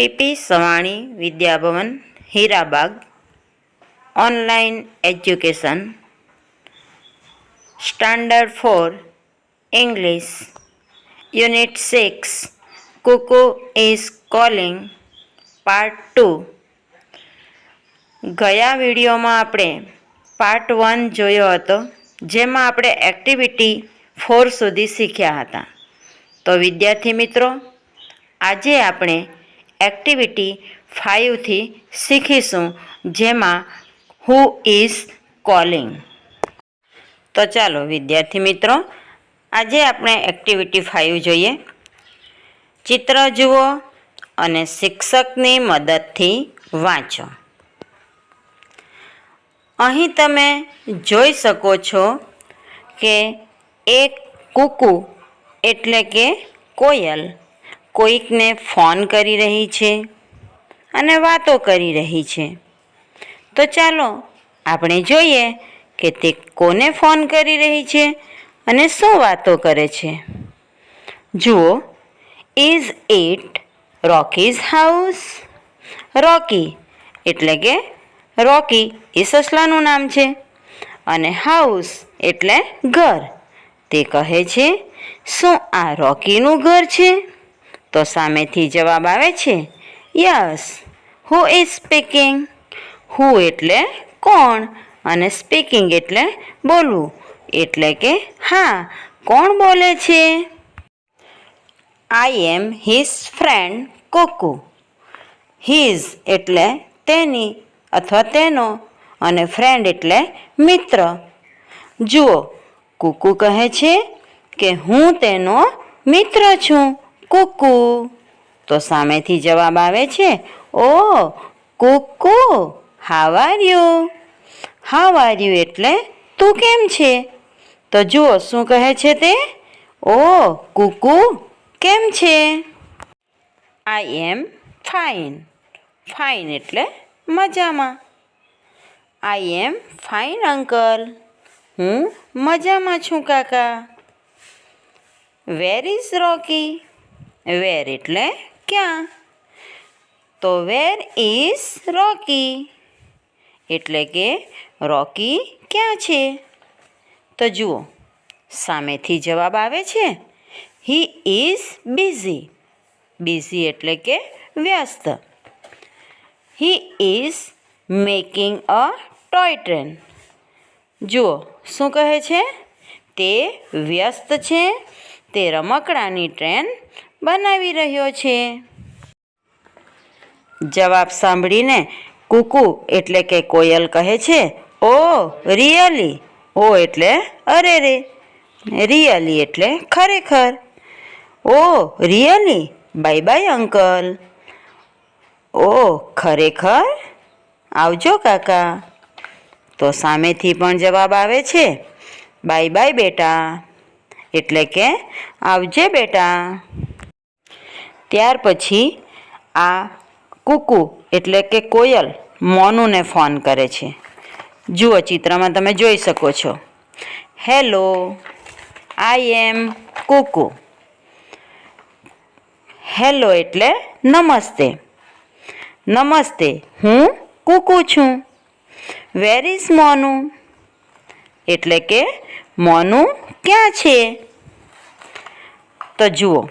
PP Savani Vidyabhavan Hirabag online education standard 4 English unit 6 Kuku is calling part 2 ગયા વિડીયોમાં આપણે પાર્ટ 1 જોયો હતો, જેમાં આપણે એક્ટિવિટી 4 સુધી શીખ્યા હતા. તો વિદ્યાર્થી મિત્રો, આજે આપણે એક્ટિવિટી 5 થી શીખીશું, જેમાં હુ ઇઝ કોલિંગ. તો ચાલો વિદ્યાર્થી મિત્રો, આજે આપણે એક્ટિવિટી 5 જોઈએ. ચિત્ર જુઓ અને શિક્ષકની મદદથી વાંચો. અહીં તમે જોઈ શકો છો કે એક કુકુ એટલે કે કોયલ કોઈકને ફોન કરી રહી છે અને વાતો કરી રહી છે. તો ચાલો આપણે જોઈએ કે તે કોને ફોન કરી રહી છે અને શું વાતો કરે છે. જુઓ, ઇઝ ઇટ રોકીઝ હાઉસ? રોકી એટલે કે રોકી એ સસલાનું નામ છે અને હાઉસ એટલે ઘર. તે કહે છે, શું આ રોકીનું ઘર છે? તો સામેથી જવાબ આવે છે, yes. Who is speaking? Who એટલે કોણ અને સ્પીકિંગ એટલે બોલવું, એટલે કે હા, કોણ બોલે છે? આઈ એમ હિઝ ફ્રેન્ડ કુકુ. હિઝ એટલે તેની અથવા તેનો અને ફ્રેન્ડ એટલે મિત્ર. જુઓ, કુકુ કહે છે કે હું તેનો મિત્ર છું, કુકુ. તો સામેથી જવાબ આવે છે, oh Kuku, how are you? How are you એટલે તું કેમ છે? તો જુઓ શું કહે છે તે, ઓ કુકુ કેમ છે? આઈ એમ ફાઇન. ફાઇન એટલે મજામાં. આઈ એમ ફાઇન અંકલ. હું મજામાં છું કાકા. વેર ઇઝ રોકી? વેર એટલે ક્યાં? તો વેર ઇઝ રોકી એટલે કે રોકી ક્યાં છે? તો જુઓ, સામેથી જવાબ આવે છે, હી ઇઝ બિઝી. બિઝી એટલે કે વ્યસ્ત. He is making a toy train. જુઓ શું કહે છે, તે વ્યસ્ત છે, તે રમકડાની ટ્રેન બનાવી રહ્યો છે. જવાબ સાંભળીને કુકુ એટલે કે કોયલ કહે છે, ઓ રિયલી? ઓ એટલે અરે રે, રિયલી એટલે ખરેખર. Oh really? Bye bye uncle. Oh ખરેખર? આવજો કાકા. તો સામેથી પણ જવાબ આવે છે, બાય બાય બેટા એટલે કે આવજે બેટા. ત્યાર પછી આ કુકુ એટલે કે કોયલ મોનુને ફોન કરે છે. જુઓ, ચિત્રમાં તમે જોઈ શકો છો, હેલો, આઈ એમ કુકુ. હેલો એટલે નમસ્તે. નમસ્તે, હું કુકુ છું. Where is Monu? એટલે કે મોનુ ક્યાં છે? તો જુઓ,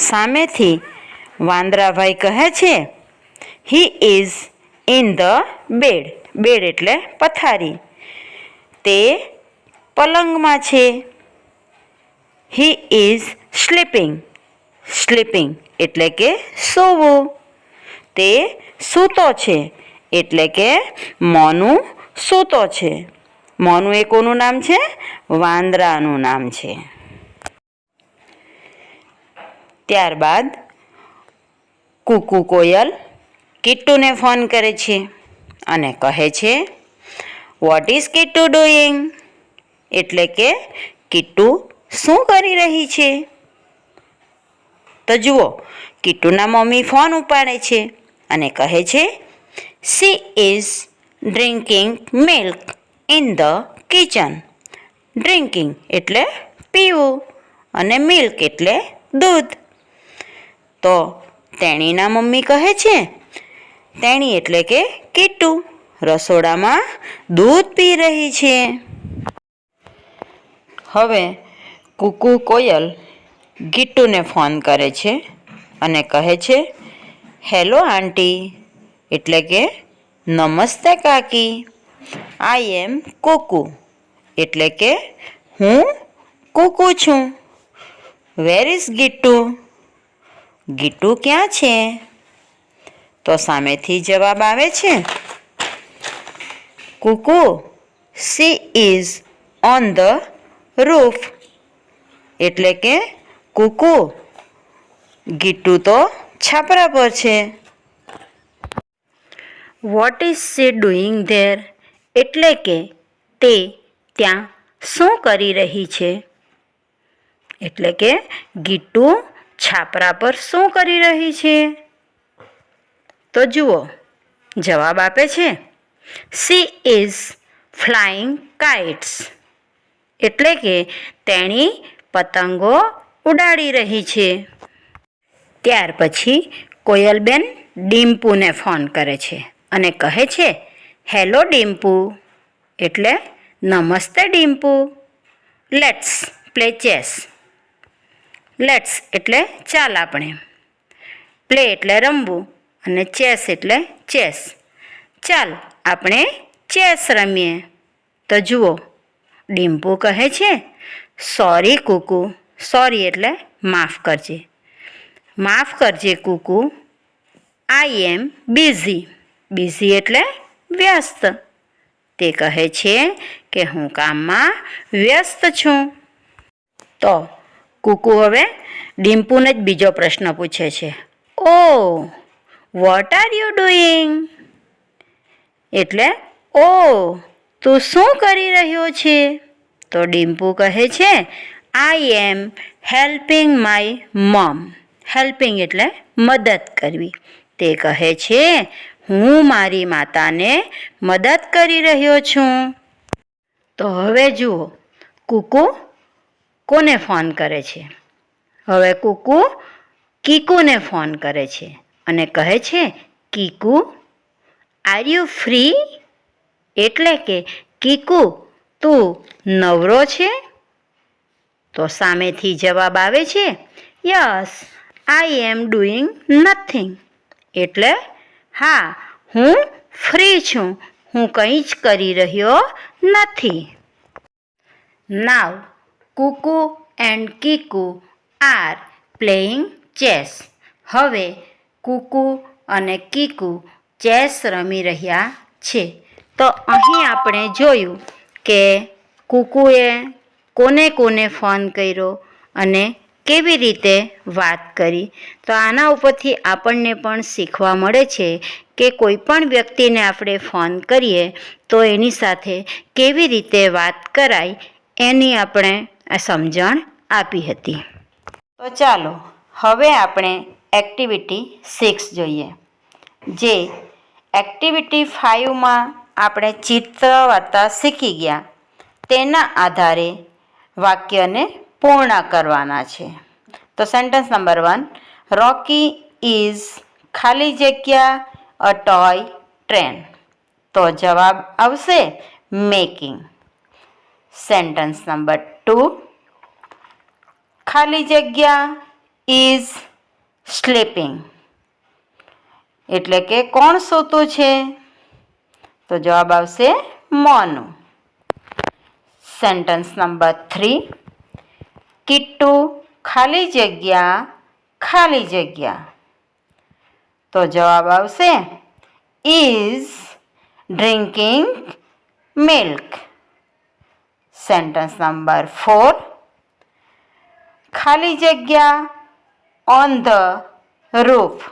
સામેથી વાંદરાભાઈ કહે છે, he is in the bed. Bed એટલે પથારી. તે પલંગમાં છે. He is sleeping. સ્લીપિંગ એટલે કે સૂવું. તે સૂતો છે એટલે કે મોનુ સૂતો છે. મોનુ એ કોનું નામ છે? વાંદરાનું નામ છે. ત્યારબાદ કુકુ કોયલ કિટ્ટુને ફોન કરે છે અને કહે છે, વોટ ઇઝ કિટ્ટુ ડુઈંગ? એટલે કે કિટ્ટુ શું કરી રહી છે? તો જુઓ, કિટ્ટુના મમ્મી ફોન ઉપાડે છે અને કહે છે, she is drinking milk in the kitchen. Drinking એટલે પીવું અને મિલ્ક એટલે દૂધ. તો તેણીના મમ્મી કહે છે. તેણી એટલે કે કીટુ રસોડામાં દૂધ પી રહી છે. હવે કુકુ કોયલ ગીટુને ફોન કરે છે અને કહે છે, હેલો આંટી, એટલે કે નમસ્તે કાકી. આઈ એમ કુકુ, એટલે કે હું કુકુ છું. Where is ગીટુ? ગીટુ ક્યાં છે? તો સામેથી જવાબ આવે છે, Kuku, she is on the roof, એટલે કે કુકુ, ગીટુ તો છાપરા પર છે. What is she doing there? એટલે કે તે ત્યાં શું કરી રહી છે? એટલે કે ગીટુ છાપરા પર શું કરી રહી છે? તો જુઓ, જવાબ આપે છે, શી ઇઝ ફ્લાઇંગ કાઇટ્સ, એટલે કે તેણી પતંગો ઉડાડી રહી છે. ત્યાર પછી કોયલબેન ડિમ્પુને ફોન કરે છે અને કહે છે, હેલો ડિમ્પુ, એટલે નમસ્તે Dimpu. Let's play chess. Let's એટલે ચાલ આપણે, પ્લે એટલે રમવું અને ચેસ એટલે ચેસ. ચાલ આપણે ચેસ રમીએ. તો જુઓ, ડિમ્પુ કહે છે, સોરી કુકુ, સોરી એટલે માફ કરજે, માફ કરજે કુકુ, આઈ એમ બિઝી, બિઝી એટલે વ્યસ્ત. તે કહે છે કે હું કામમાં વ્યસ્ત છું. તો કુકુ હવે ડિમ્પુને જ બીજો પ્રશ્ન પૂછે છે, ઓ વોટ આર યુ ડુઈંગ? એટલે ઓ તું શું કરી રહ્યો છે? તો ડિમ્પુ કહે છે, આઈ એમ હેલ્પિંગ માય મમ. હેલ્પિંગ એટલે મદદ કરવી. તે કહે છે, હું મારી માતાને મદદ કરી રહ્યો છું. તો હવે જુઓ, કુકુ કોને ફોન કરે છે? હવે કુકુ કીકુને ફોન કરે છે અને કહે છે, કીકુ, આર યુ ફ્રી? એટલે કે કીકુ, તું નવરો છે? તો સામેથી જવાબ આવે છે, yes, I am doing nothing, એટલે હા, હું ફ્રી છું, હું કંઈ જ કરી રહ્યો નથી. Now Kuku and Kiku are playing chess. હવે કુકુ અને કીકુ ચેસ રમી રહ્યા છે. તો અહીં આપણે જોયું કે કુકુએ કોને કોને ફોન કર્યો અને કેવી રીતે વાત કરી. તો આના ઉપરથી આપણને પણ શીખવા મળે છે કે કોઈ પણ વ્યક્તિને આપણે ફોન કરીએ તો એની સાથે કેવી રીતે વાત કરાય, એની આપણે સમજણ આપી હતી. તો ચાલો હવે આપણે એક્ટિવિટી 6 જોઈએ. જે એક્ટિવિટી 5માં આપણે ચિત્ર વાર્તા શીખી ગયા તેના આધારે વાક્યને પૂર્ણ કરવાના છે. તો સેન્ટેન્સ નંબર 1, રોકી ઇઝ ખાલી જગ્યા અ ટોય ટ્રેન. તો જવાબ આવશે મેકિંગ. સેન્ટેન્સ નંબર 2, ખાલી જગ્યા ઇઝ સ્લીપિંગ. એટલે કે કોણ સૂતું છે? તો જવાબ આવશે મોનુ. સેન્ટેન્સ નંબર 3, કિટ્ટુ ખાલી જગ્યા. તો જવાબ આવશે is drinking milk. Sentence number 4, ખાલી જગ્યા ઓન ધ રૂફ.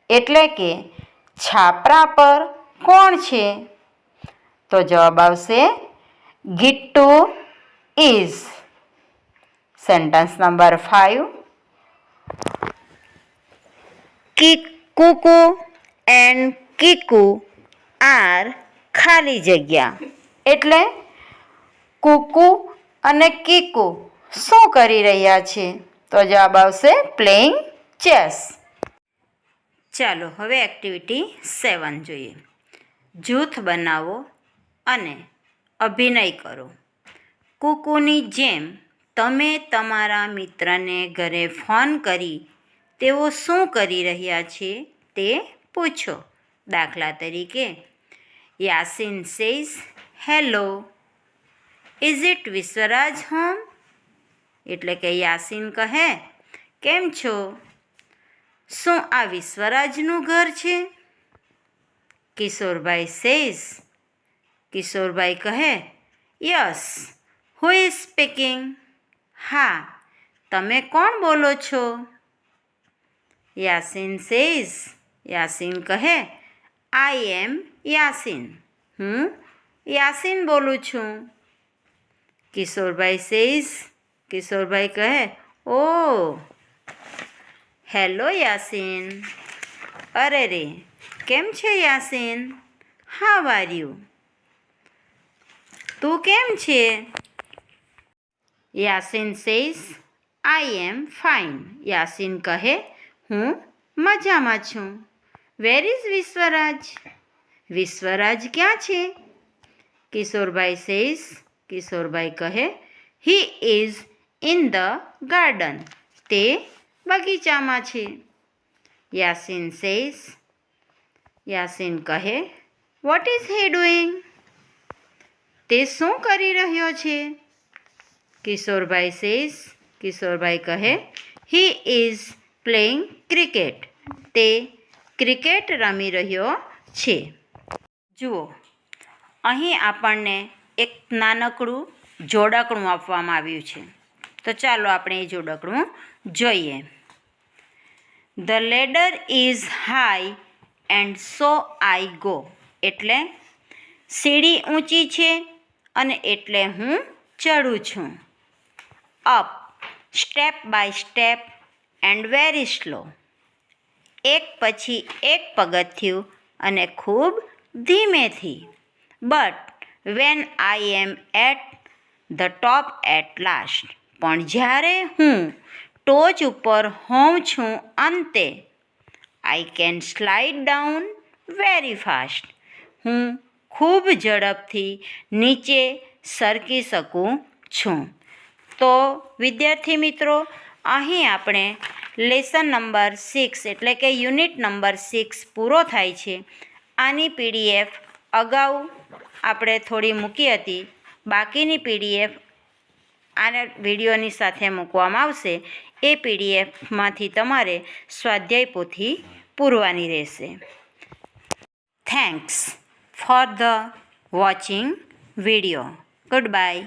એટલે કે છાપરા પર કોણ છે? તો જવાબ આવશે Gittu is. Sentence number 5, Kuku and Kiku are ખાલી જગ્યા. એટલે કુકુ અને કીકુ શું કરી રહ્યા છે? તો જવાબ આવશે પ્લેઇંગ ચેસ. ચાલો હવે એક્ટિવિટી 7 જોઈએ. જૂથ બનાવો અને અભિનય કરો. કુકુની જેમ તમે તમારા મિત્રને ઘરે ફોન કરી તેઓ શું કરી રહ્યા છે તે પૂછો. દાખલા તરીકે, Yasin says hello, is it Vishwaraj home? એટલે કે યાસીન કહે, કેમ છો? શું આ વિશ્વરાજનું ઘર છે? કિશોરભાઈ સેઝ, કિશોરભાઈ કહે, યસ, હુ ઇઝ સ્પીકિંગ? હા, તમે કોણ બોલો છો? યાસીન સેઝ, યાસીન કહે, આઈ એમ યાસીન, હું યાસીન બોલું છું. કિશોરભાઈ સેઝ, કિશોરભાઈ કહે, ઓ હેલો યાસીન. અરે રે, કેમ છે યાસીન? How are you? તું કેમ છે? Yasin says, I am fine. Yasin કહે, હું મજામાં છું. Where is Vishwaraj? વિશ્વરાજ ક્યાં છે? કિશોરભાઈ સેઝ, કિશોરભાઈ કહે, હી ઇઝ ઇન ધ ગાર્ડન. તે બગીચામાં છે. યાસીન સેઝ, યાસીન કહે, વોટ ઇઝ હી ડુઈંગ? તે શું કરી રહ્યો છે? કિશોરભાઈ સેઝ, કિશોરભાઈ કહે, હી ઇઝ પ્લેઇંગ ક્રિકેટ. તે ક્રિકેટ રમી રહ્યો છે. જુઓ, અહીં આપણને એક નાનકડું જોડકણું આપવામાં આવ્યું છે. તો ચાલો આપણે એ જોડકણું જોઈએ. The ladder is high and so I go. એટલે સીડી ઊંચી છે અને એટલે હું ચડું છું. Up step by step and very slow. એક પછી એક પગથિયું અને ખૂબ ધીમેથી. But when I am at the top at last. પણ જ્યારે હું ટોચ ઉપર હોઉં છું અંતે, I can slide down very fast. હું ખૂબ ઝડપથી નીચે સરકી શકું છું. તો વિદ્યાર્થી મિત્રો, અહીં આપણે લેસન નંબર 6 એટલે કે યુનિટ નંબર 6 પૂરો થાય છે. આની પીડીએફ અગાઉ આપણે થોડી મૂકી હતી. બાકીની પીડીએફ આના વિડીયોની સાથે મૂકવામાં આવશે. એ પીડીએફમાંથી તમારે સ્વાધ્યાય પોથી પૂરવાની રહેશે. Thanks for the watching video. Good bye.